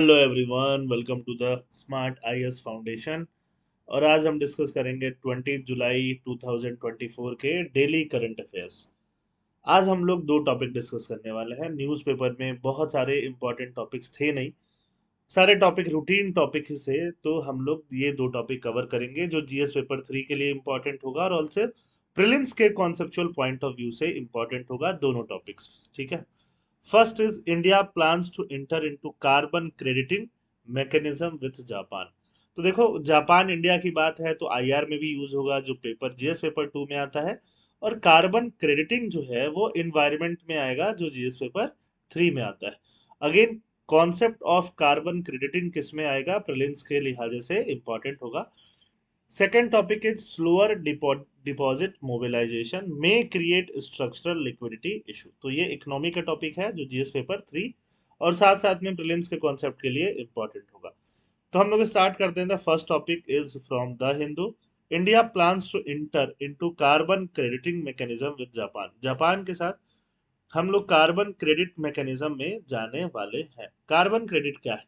Hello everyone, welcome to the smart IAS foundation. और आज हम डिस्कस करेंगे 20 जुलाई 2024 के डेली करंट अफेयर्स। आज हम लोग दो टॉपिक डिस्कस करने वाले हैं। न्यूज़पेपर में बहुत सारे इंपॉर्टेंट टॉपिक्स थे नहीं, सारे टॉपिक रूटीन टॉपिक ही से, तो हम लोग ये दो टॉपिक कवर करेंगे जो जीएस पेपर 3 के लिए इंपॉर्टेंट होगा और ऑल्सो प्रीलिम्स के कॉन्सेप्चुअल पॉइंट ऑफ व्यू से इंपॉर्टेंट होगा, दोनों टॉपिक्स। ठीक है। First is India plans to enter into carbon crediting mechanism with Japan. तो देखो, जापान इंडिया की बात है तो आईआर में भी यूज होगा, जो पेपर जीएस पेपर 2 में आता है। और कार्बन क्रेडिटिंग जो है वो इन्वायरमेंट में आएगा, जो जीएस पेपर 3 में आता है। Again, concept of carbon crediting किस में आएगा, प्रीलिम्स के लिहाज से इंपॉर्टेंट होगा। Second topic is slower deposit mobilization may create structural liquidity issue। तो ये इकोनॉमी का टॉपिक है जो जीएस पेपर 3 और साथ साथ में प्रीलिम्स के कॉन्सेप्ट के लिए इंपॉर्टेंट होगा। तो हम लोग स्टार्ट करते हैं। First topic is from the Hindu. India plans to enter into carbon crediting mechanism with Japan. Japan के साथ हम लोग कार्बन क्रेडिट मैकेनिज्म में जाने वाले हैं। कार्बन क्रेडिट क्या है?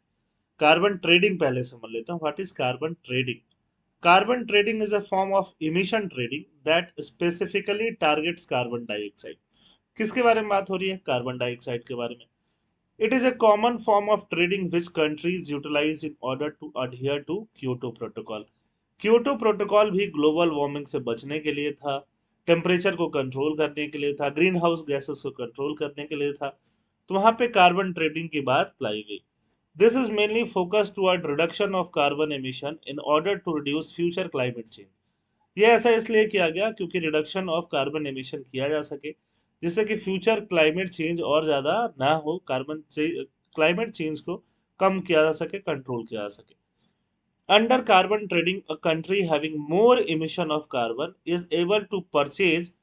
कार्बन ट्रेडिंग पहले समझ लेता हूँ। What is carbon trading? Carbon trading is a form of emission trading that specifically targets carbon dioxide। किसके बारे में बात हो रही है? कार्बन डाइऑक्साइड के बारे में। It is a common form of trading which countries utilize in order to adhere to Kyoto Protocol। Kyoto protocol भी ग्लोबल वार्मिंग से बचने के लिए था, टेम्परेचर को कंट्रोल करने के लिए था, ग्रीन हाउस गैसेस को कंट्रोल करने के लिए था। तो वहां पे कार्बन ट्रेडिंग की बात लाई गई। This is mainly focused toward reduction of carbon emission in order to reduce future climate change। ये ऐसा इसलिए किया गया क्योंकि रिडक्शन ऑफ कार्बन एमिशन किया जा सके, जिससे कि फ्यूचर क्लाइमेट चेंज और ज़्यादा ना हो, क्लाइमेट चेंज को कम किया जा सके, कंट्रोल किया जा सके। Under carbon trading, a country having more emission of carbon is able to purchase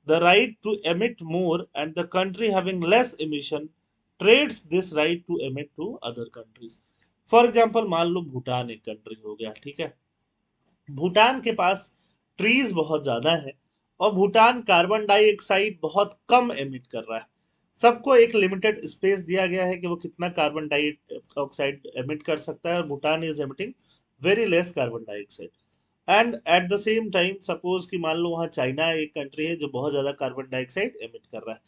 the right to emit more, and the country having less emission trades this right to emit to other countries। For example, मान लो भूटान एक country हो गया, ठीक है। भूटान के पास trees बहुत ज्यादा है और भूटान कार्बन डाइऑक्साइड बहुत कम एमिट कर रहा है। सबको एक लिमिटेड स्पेस दिया गया है कि वो कितना कार्बन डाइऑक्साइड एमिट कर सकता है, और Bhutan is emitting very less carbon dioxide. And at the same time, suppose कि मान लो वहाँ चाइना एक कंट्री है जो बहुत ज्यादा कार्बन डाइऑक्साइड एमिट कर रहा है,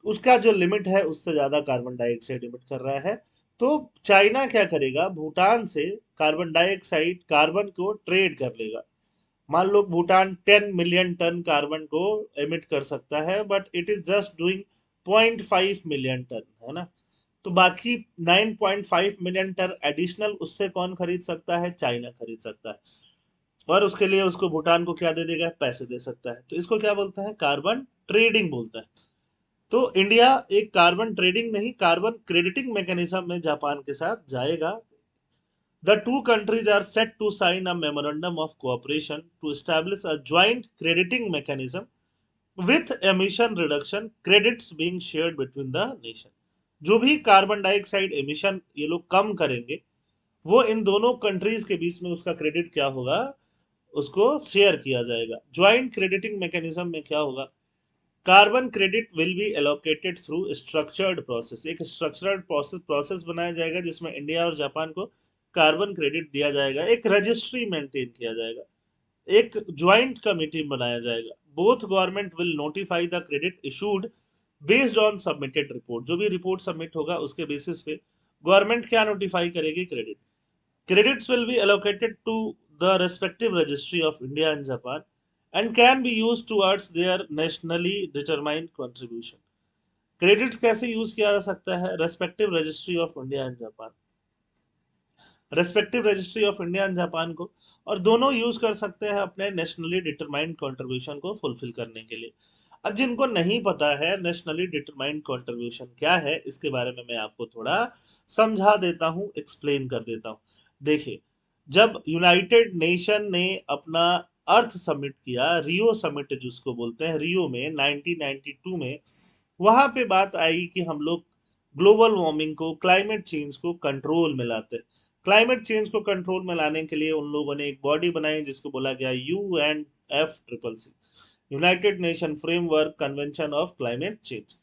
उसका जो लिमिट है उससे ज्यादा कार्बन डाइऑक्साइड इमिट कर रहा है। तो चाइना क्या करेगा, भूटान से कार्बन डाइऑक्साइड कार्बन को ट्रेड कर लेगा। मान लो भूटान 10 मिलियन टन कार्बन को एमिट कर सकता है, but it is just doing 0.5 million ton, है ना। तो बाकी 9.5 मिलियन टन एडिशनल उससे कौन खरीद सकता है? चाइना खरीद सकता है। और उसके लिए उसको भूटान को क्या दे देगा? पैसे दे सकता है। तो इसको क्या बोलता है? कार्बन ट्रेडिंग बोलता है। तो इंडिया एक कार्बन ट्रेडिंग नहीं, कार्बन क्रेडिटिंग मैकेनिज्म में जापान के साथ जाएगा। The two countries are set to sign a memorandum of cooperation to establish a joint crediting mechanism with emission reduction credits being shared between the nation. जो भी carbon dioxide emission ये लोग कम करेंगे, वो इन दोनों कंट्रीज के बीच में उसका क्रेडिट क्या होगा? उसको शेयर किया जाएगा। ज्वाइंट क्रेडिटिंग मैकेनिज्म में क्या होगा? Carbon credit will be allocated through structured process. एक स्ट्रक्चर्ड प्रोसेस बनाया जाएगा जिसमें इंडिया और जापान को कार्बन क्रेडिट दिया जाएगा। एक रजिस्ट्री मेंटेन किया जाएगा, एक ज्वाइंट कमिटी बनाया जाएगा। Both government will notify the credit issued based on submitted report. जो भी रिपोर्ट सबमिट होगा उसके बेसिस पे गवर्नमेंट क्या नोटिफाई करेगी? Credit. Credits will be allocated to the respective registry of India and Japan and can be used towards their nationally determined contribution। Credits कैसे use किया जा सकता है? Respective registry of India and Japan, respective registry of India and Japan को, और दोनों use कर सकते हैं अपने नेशनली डिटरमाइंड कंट्रीब्यूशन को फुलफिल करने के लिए। अब जिनको नहीं पता है नेशनली डिटरमाइंड कंट्रीब्यूशन क्या है, इसके बारे में मैं आपको थोड़ा समझा देता हूँ, एक्सप्लेन कर देता हूँ। देखिए, जब यूनाइटेड नेशन ने अपना अर्थ समिट किया, रियो समिट जिसको बोलते हैं, रियो में 1992 में, वहां पे बात आई कि हम लोग ग्लोबल वार्मिंग को, क्लाइमेट चेंज को कंट्रोल में लाते हैं। क्लाइमेट चेंज को कंट्रोल में लाने के लिए उन लोगों ने एक बॉडी बनाई जिसको बोला गया UNFCCC, United nation framework convention of climate change.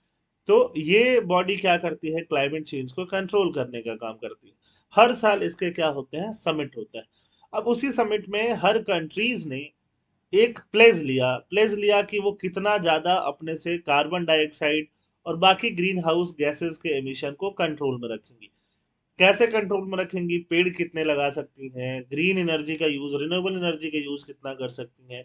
तो ये बॉडी क्या करती है? क्लाइमेट चेंज को कंट्रोल करने का काम करती है। हर साल इसके क्या होते हैं, समिट होता है। अब उसी समिट में हर कंट्रीज ने एक प्लेज लिया कि वो कितना ज्यादा अपने से कार्बन डाइऑक्साइड और बाकी ग्रीन हाउस गैसेस के एमिशन को कंट्रोल में रखेंगी। कैसे कंट्रोल में रखेंगी, पेड़ कितने लगा सकती हैं, ग्रीन एनर्जी का यूज, रिन्यूएबल एनर्जी का यूज कितना कर सकती हैं,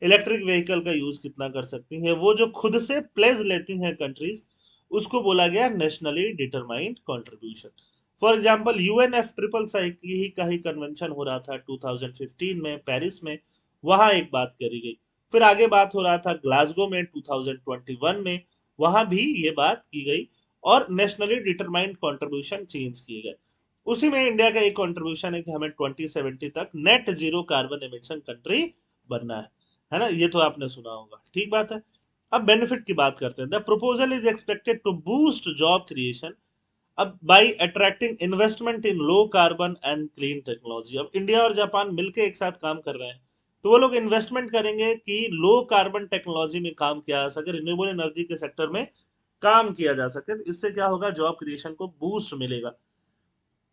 इलेक्ट्रिक व्हीकल का यूज कितना कर सकती हैं, वो जो खुद से प्लेज लेती हैं कंट्रीज, उसको बोला गया nationally determined contribution. For example U N F triple C ही का ही कन्वेंशन हो रहा था 2015 में पेरिस में, वहां एक बात करी गई। फिर आगे बात हो रहा था ग्लासगो में 2021 में, वहां भी ये बात की गई और नेशनली डिटरमाइंड कंट्रीब्यूशन चेंज किए गए। उसी में इंडिया का एक कंट्रीब्यूशन है कि हमें 2070 तक net zero carbon emission country बनना है ना, ये तो आपने सुना होगा, ठीक बात है। अब बेनिफिट की बात करते हैं। The proposal is expected to boost job creation, अब by attracting investment in low carbon and clean technology. अब इंडिया और जापान मिलकर एक साथ काम कर रहे हैं, तो वो लोग इन्वेस्टमेंट करेंगे कि लो कार्बन टेक्नोलॉजी में काम किया जा सके, रिन्यूएबल एनर्जी के सेक्टर में काम किया जा सके। तो इससे क्या होगा, जॉब क्रिएशन को बूस्ट मिलेगा।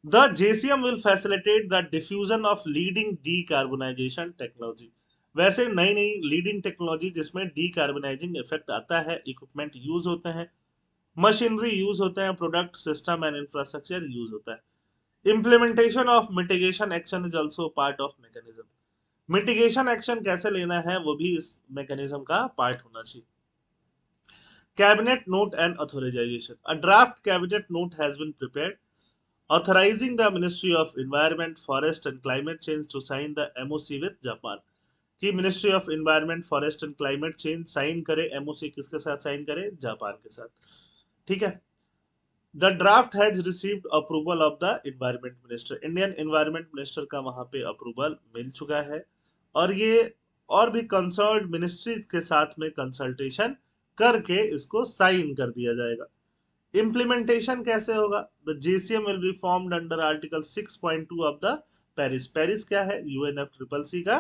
The JCM will facilitate the diffusion of leading decarbonization technology। वैसे नई नई लीडिंग टेक्नोलॉजी जिसमें डीकार्बोनाइजिंग इफेक्ट आता है, इक्विपमेंट यूज होते हैं, मशीनरी यूज होते हैं, product system and infrastructure use होता है। Implementation of mitigation action is also part of mechanism. Mitigation action कैसे लेना है वो भी इस मैकेनिज्म का पार्ट होना चाहिए। Cabinet note and authorization, a draft cabinet note has been prepared authorizing the Ministry of Environment, Forest and Climate Change to sign the MOC with Japan। कि ministry of environment forest and climate change sign करे, MOC किसके साथ sign करे, Japan के साथ, ठीक है। The draft has received approval of the environment minister, Indian environment minister का वहां पे अप्रूवल मिल चुका है, और ये और भी कंसर्न मिनिस्ट्री के साथ में कंसल्टेशन करके इसको साइन कर दिया जाएगा। इम्प्लीमेंटेशन कैसे होगा, the JCM will be formed under article 6.2 of the Paris. Paris क्या है, यूएनएफ ट्रिपल सी का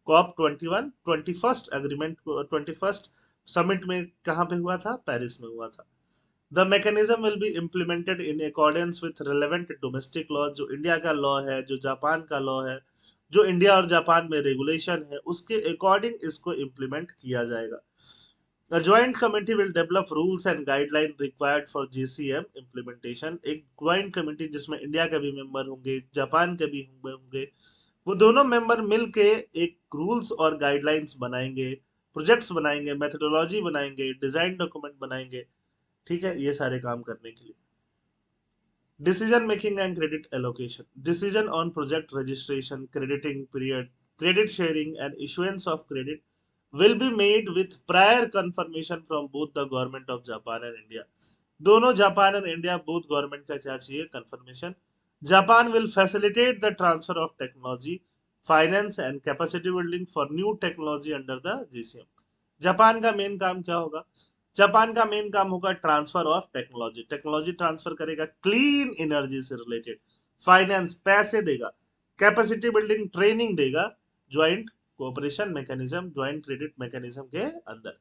corp 21 21st agreement, 21st summit में कहां पे हुआ था, पेरिस में हुआ था। The mechanism will be implemented in accordance with relevant domestic law, जो इंडिया का लॉ है, जो जापान का लॉ है, जो इंडिया और जापान में रेगुलेशन है, उसके अकॉर्डिंग इसको इम्प्लीमेंट किया जाएगा। A joint committee will develop rules and guidelines required for JCM implementation। एक ज्वाइंट कमेटी जिसमें इंडिया के भी मेंबर होंगे, जापान के भी होंगे, वो दोनों मेंबर मिलके एक रूल्स और गाइडलाइंस बनाएंगे, प्रोजेक्ट्स बनाएंगे, मेथोडोलॉजी बनाएंगे, डिजाइन डॉक्यूमेंट बनाएंगे, ठीक है, ये सारे काम करने के लिए। Decision making and credit allocation, decision on project registration, crediting period, credit sharing and issuance of credit will be made with prior confirmation from both the government of Japan and India। दोनों Japan और India both government का क्या चाहिए, confirmation. Japan will facilitate the transfer of technology, finance and capacity building for new technology under the GCM. Japan का main काम क्या होगा, Japan का मेन काम होगा transfer of technology, technology transfer करेगा, क्लीन एनर्जी से रिलेटेड, फाइनेंस पैसे देगा, कैपेसिटी बिल्डिंग ट्रेनिंग देगा, joint cooperation mechanism, joint credit mechanism के अंदर।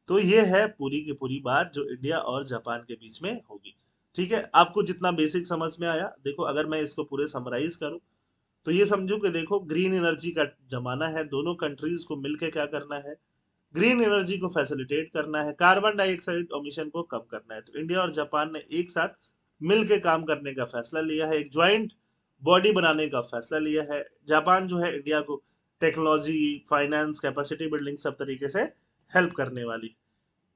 तो ये है पूरी की पूरी बात जो इंडिया और जापान के बीच में होगी, ठीक है। आपको जितना बेसिक समझ में आया, देखो अगर मैं इसको पूरे समराइज करूं तो ये समझो कि देखो ग्रीन एनर्जी का जमाना है, दोनों कंट्रीज को मिलकर क्या करना है, ग्रीन एनर्जी को फैसिलिटेट करना है, कार्बन डाइऑक्साइड एमिशन को कम करना है। तो इंडिया और जापान ने एक साथ मिलकर काम करने का फैसला लिया है, एक ज्वाइंट बॉडी बनाने का फैसला लिया है। जापान जो है इंडिया को टेक्नोलॉजी, फाइनेंस, कैपेसिटी बिल्डिंग सब तरीके से हेल्प करने वाली।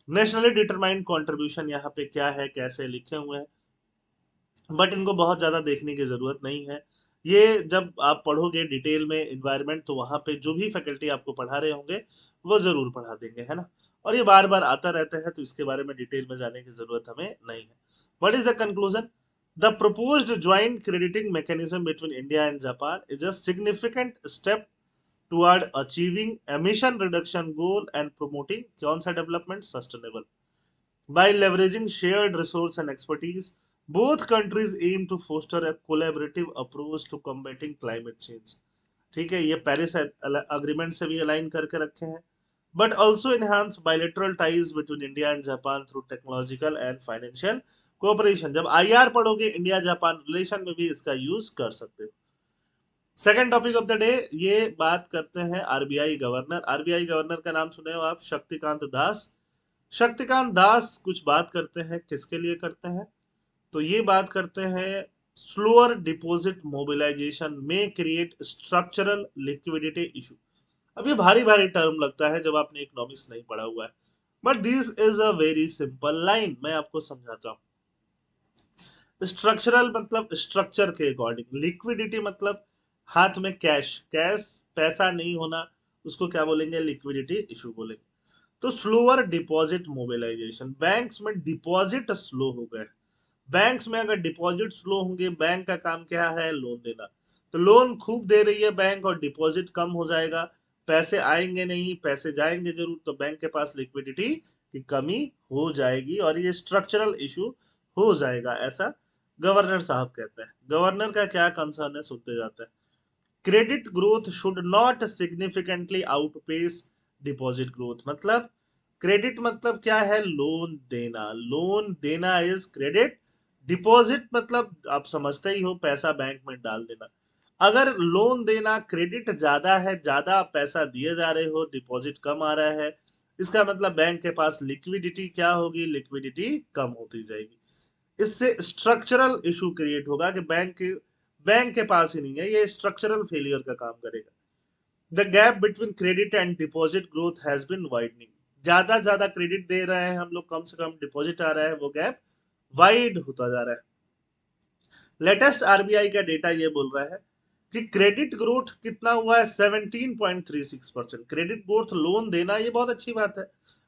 नेशनली डिटरमाइंड कंट्रीब्यूशन यहाँ पे क्या है, कैसे लिखे हुए हैं, बट इनको बहुत ज्यादा देखने की जरूरत नहीं है। ये जब आप पढ़ोगे डिटेल में इन्वायरमेंट, तो वहां पे जो भी फैकल्टी आपको पढ़ा रहे होंगे वो जरूर पढ़ा देंगे, है ना। और ये बार बार आता रहता है, तो इसके बारे में डिटेल में जाने की जरूरत हमें नहीं है। What is the conclusion, the proposed joint crediting mechanism between India and Japan is a significant step toward achieving emission reduction goal and promoting कौन सा development, sustainable। By leveraging shared resource and expertise, both countries aim to foster a collaborative approach to combating climate change। ठीक है, ये Paris agreement से भी align करके रखे हैं, but also enhance bilateral ties between India and Japan through technological and financial cooperation, जब IR पढ़ोगे इंडिया जापान रिलेशन में भी इसका यूज कर सकते हो। Second topic of the day, ये बात करते हैं आरबीआई गवर्नर। आरबीआई गवर्नर का नाम सुने हो आप, शक्तिकांत दास। शक्तिकांत दास कुछ बात करते हैं, किसके लिए करते हैं, तो ये बात करते हैं स्लोअर डिपॉजिट मोबिलाइजेशन में क्रिएट स्ट्रक्चरल लिक्विडिटी इशू। अब ये भारी भारी टर्म लगता है जब आपने इकोनॉमिक्स नहीं पढ़ा हुआ है, but this is a very simple line, मैं आपको समझाता हूँ। स्ट्रक्चरल मतलब स्ट्रक्चर के अकॉर्डिंग, लिक्विडिटी मतलब हाथ में कैश, कैश पैसा नहीं होना, उसको क्या बोलेंगे, लिक्विडिटी इशू बोलेंगे। तो स्लोअर डिपॉजिट मोबिलाइजेशन, बैंक्स में डिपॉजिट स्लो हो गए। बैंक्स में अगर डिपॉजिट स्लो होंगे, बैंक का काम क्या है, लोन देना, तो लोन खूब दे रही है बैंक और डिपॉजिट कम हो जाएगा, पैसे आएंगे नहीं, पैसे जाएंगे जरूर, तो बैंक के पास लिक्विडिटी की कमी हो जाएगी और ये स्ट्रक्चरल इशू हो जाएगा, ऐसा गवर्नर साहब कहते हैं। गवर्नर का क्या कंसर्न है, सुनते जाते हैं। Credit growth should not significantly outpace deposit growth, मतलब क्रेडिट मतलब क्या है, लोन देना, लोन देना इज क्रेडिट। डिपॉजिट मतलब आप समझते ही हो, पैसा बैंक में डाल देना। अगर लोन देना क्रेडिट ज्यादा है, ज्यादा पैसा दिए जा रहे हो, डिपॉजिट कम आ रहा है, इसका मतलब बैंक के पास लिक्विडिटी क्या होगी, लिक्विडिटी कम होती जाएगी। इससे स्ट्रक्चरल इशू क्रिएट होगा कि बैंक के पास ही नहीं है, ये स्ट्रक्चरल फेलियर का काम करेगा। The gap between credit and deposit growth has been widening, ज्यादा ज्यादा क्रेडिट दे रहे हैं हम लोग, कम से कम डिपॉजिट आ रहा है, वो गैप वाइड होता जा रहा है। लेटेस्ट आरबीआई का डेटा ये बोल रहा है कि क्रेडिट ग्रोथ कितना हुआ है, 17.36%। क्रेडिट ग्रोथ, लोन देना ये बहुत अच्छी बात है,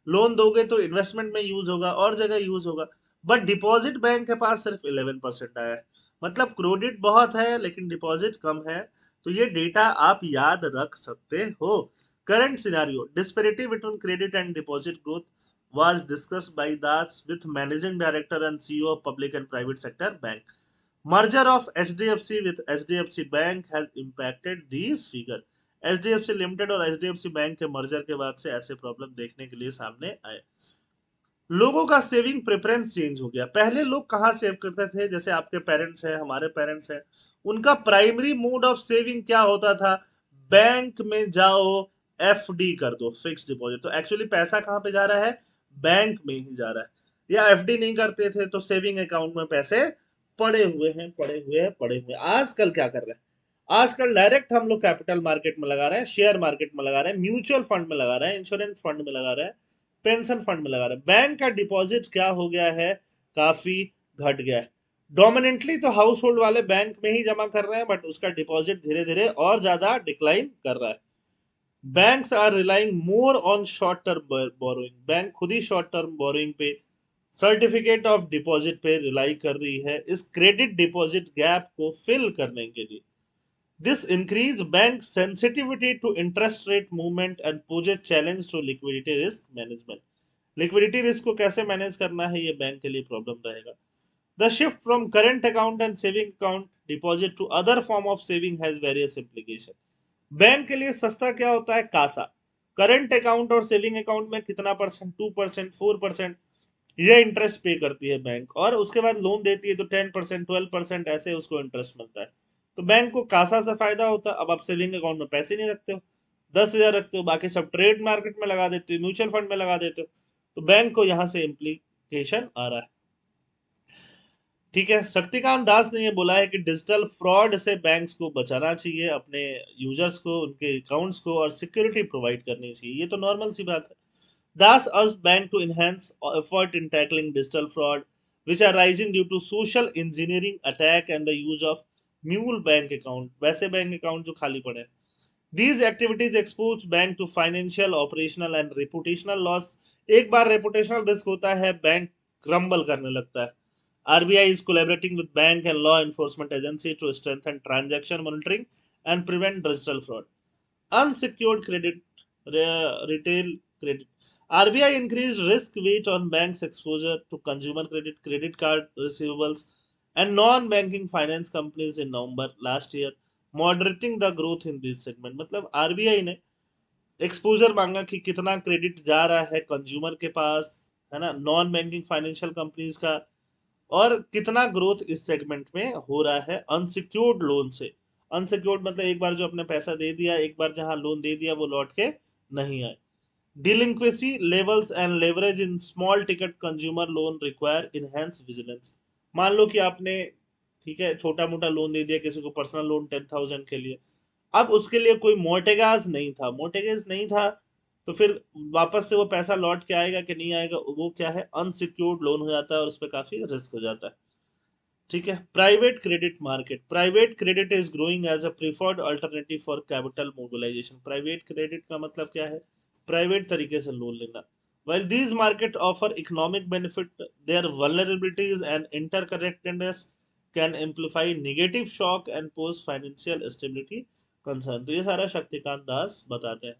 लोन दोगे तो इन्वेस्टमेंट में यूज होगा और जगह यूज होगा, बट डिपॉजिट बैंक के पास सिर्फ 11% आया है, मतलब क्रेडिट बहुत है लेकिन डिपॉजिट कम है। तो ये डेटा आप याद रख सकते हो। Current scenario, disparity between credit and deposit growth was discussed by Das with managing director and CEO of public and private sector bank. Merger of HDFC with HDFC Bank has impacted these figure. HDFC limited और HDFC bank के merger के बाद से ऐसे problem देखने के लिए सामने आए। लोगों का सेविंग प्रेफरेंस चेंज हो गया। पहले लोग कहाँ सेव करते थे, जैसे आपके पेरेंट्स हैं, हमारे पेरेंट्स हैं, उनका प्राइमरी मोड ऑफ सेविंग क्या होता था, बैंक में जाओ, एफडी कर दो, फिक्स डिपॉजिट। तो एक्चुअली पैसा कहाँ पे जा रहा है, बैंक में ही जा रहा है। या एफडी नहीं करते थे तो सेविंग अकाउंट में पैसे पड़े हुए हैं, पड़े हुए हैं, पड़े हुए हैं। आजकल क्या कर रहे हैं, आजकल डायरेक्ट हम लोग कैपिटल मार्केट में लगा रहे हैं, शेयर मार्केट में लगा रहे हैं, म्यूचुअल फंड में लगा रहे हैं, इंश्योरेंस फंड में लगा रहे हैं, पेंशन फंड में लगा रहे हैं। बैंक का डिपॉजिट क्या हो गया है, काफी घट गया है। डोमिनेंटली तो हाउस होल्ड वाले बैंक में ही जमा कर रहे हैं, बट उसका डिपॉजिट धीरे धीरे और ज्यादा डिक्लाइन कर रहा है। Banks are relying more on short term borrowing, bank खुद ही शॉर्ट टर्म बोरोइंग पे, सर्टिफिकेट ऑफ डिपॉजिट पे रिलाई कर रही है इस क्रेडिट डिपॉजिट गैप को फिल करने के लिए। This increase bank sensitivity to interest rate movement and poses challenge to liquidity risk management. Liquidity risk को कैसे मैनेज करना है, ये बैंक के लिए प्रॉब्लम रहेगा। The shift from current account and saving account deposit to other form of saving has various implication. Bank के लिए सस्ता क्या होता है, कासा। करंट अकाउंट और सेविंग अकाउंट में कितना परसेंट, 2%, 4% ये इंटरेस्ट पे करती है बैंक, और उसके बाद लोन देती है तो 10%, 12% ऐसे उसको इंटरेस्ट मिलता है। तो बैंक को कासा से फायदा होता है। अब आप सेविंग अकाउंट में पैसे नहीं रखते हो, 10,000 रखते हो, बाकी सब ट्रेड मार्केट में लगा देते हो, म्यूचुअल फंड में लगा देते हो, तो बैंक को यहां से इम्प्लीकेशन आ रहा है। ठीक है, शक्तिकांत दास ने ये बोला है कि डिजिटल फ्रॉड से बैंक्स को बचाना चाहिए, अपने यूजर्स को, उनके अकाउंट्स को, और सिक्योरिटी प्रोवाइड करनी चाहिए, ये तो नॉर्मल सी बात है। Das urged bank to enhance effort in tackling digital fraud, which are rising due to social engineering attack and the use of mule bank account, वैसे बैंक अकाउंट जो खाली पड़े हैं। These activities expose bank to financial, operational and reputational loss. एक बार reputational risk होता है, bank crumble करने लगता है। RBI is collaborating with bank and law enforcement agency to strengthen transaction monitoring and prevent digital fraud. Unsecured credit, retail credit. RBI increased risk weight on banks' exposure to consumer credit, credit card receivables, and non-banking finance companies in November last year, moderating the growth in this segment. मतलब RBI ने exposure मांगा कि कितना credit जा रहा है consumer के पास, है ना, नॉन बैंकिंग फाइनेंशियल कंपनीज का, और कितना ग्रोथ इस सेगमेंट में हो रहा है अनसिक्योर्ड लोन से। अनसिक्योर्ड मतलब एक बार जो आपने पैसा दे दिया, एक बार जहां लोन दे दिया वो लौट के नहीं आए। Delinquency levels and leverage in small ticket consumer loan require enhance vigilance. मान लो कि आपने, ठीक है, छोटा मोटा लोन दे दिया किसी को, पर्सनल लोन 10,000 के लिए, अब उसके लिए कोई मोर्टेगाज नहीं था, मोर्टेगेज नहीं था, तो फिर वापस से वो पैसा लौट के आएगा कि नहीं आएगा, वो क्या है, अनसिक्योर्ड लोन हो जाता है और उस पर काफी रिस्क हो जाता है। ठीक है। Private credit market, private credit is growing as a preferred alternative for capital mobilization. Private credit का मतलब क्या है, प्राइवेट तरीके से लोन लेना। while these market offer economic benefit, their vulnerabilities and interconnectedness can amplify negative shock and pose financial stability concern। तो ये सारा शक्तिकांत दास बताते हैं।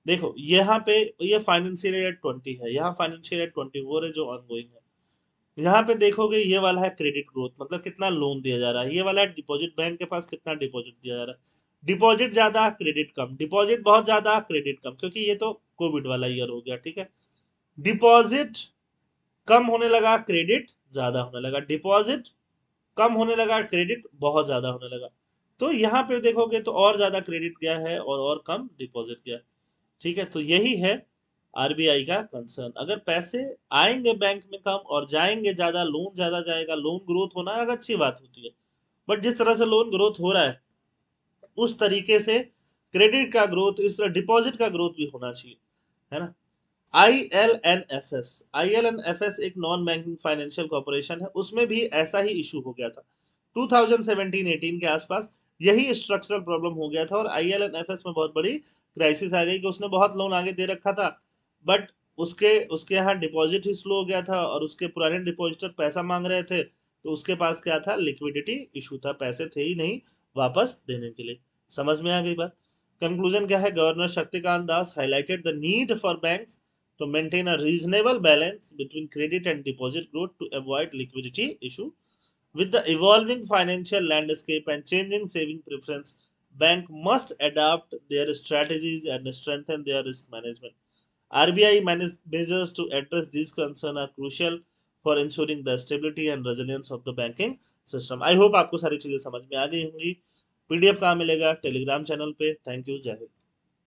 देखो यहाँ पे ये फाइनेंशियल ईयर 20 है, यहाँ फाइनेंशियल ईयर 24 है जो ऑनगोइंग है। यहाँ पे देखोगे ये वाला है क्रेडिट ग्रोथ, मतलब कितना लोन दिया जा रहा है। ये वाला है डिपॉजिट, बैंक के पास कितना डिपॉजिट दिया जा रहा है। डिपॉजिट ज्यादा क्रेडिट कम, डिपॉजिट बहुत ज्यादा क्रेडिट कम, क्योंकि ये तो कोविड वाला ईयर हो गया। ठीक है। डिपॉजिट कम होने लगा, क्रेडिट ज्यादा होने लगा, डिपॉजिट कम होने लगा, क्रेडिट बहुत ज्यादा होने लगा। तो यहाँ पे देखोगे तो और ज्यादा क्रेडिट गया है और कम डिपॉजिट गया है। ठीक है। तो यही है आरबीआई का कंसर्न। अगर पैसे आएंगे बैंक में कम और जाएंगे ज्यादा, लोन ज्यादा जाएगा, लोन ग्रोथ होना एक अच्छी बात होती है, बट जिस तरह से लोन ग्रोथ हो रहा है उस तरीके से क्रेडिट का ग्रोथ, इस तरह डिपॉजिट का ग्रोथ भी होना चाहिए, है ना। ILNFS, ILNFS एक नॉन बैंकिंग फाइनेंशियल कॉर्पोरेशन है, उसमें भी ऐसा ही इशू हो गया था 2017-18 के आसपास। यही स्ट्रक्चरल प्रॉब्लम हो गया था और ILNFS में बहुत बड़ी क्राइसिस आ गई कि उसने बहुत लोन आगे दे रखा था, बट उसके उसके यहाँ डिपॉजिट ही स्लो हो गया था और उसके पुराने डिपॉजिटर पैसा मांग रहे थे, तो उसके पास क्या था, लिक्विडिटी इशू था, पैसे थे ही नहीं वापस देने के लिए। समझ में आ गई बात। कंक्लूजन क्या है, governor Shaktikanta Das highlighted the need for banks to maintain a reasonable balance between credit and deposit growth to avoid liquidity issue. With the evolving financial landscape and changing saving preference, bank must adapt their strategies and strengthen their risk management. RBI measures to address these concerns are crucial for ensuring the stability and resilience of the banking system. I hope आपको सारी चीजें समझ में आ गई होंगी। PDF कहाँ मिलेगा, Telegram channel पे। थैंक यू, जय हिंद।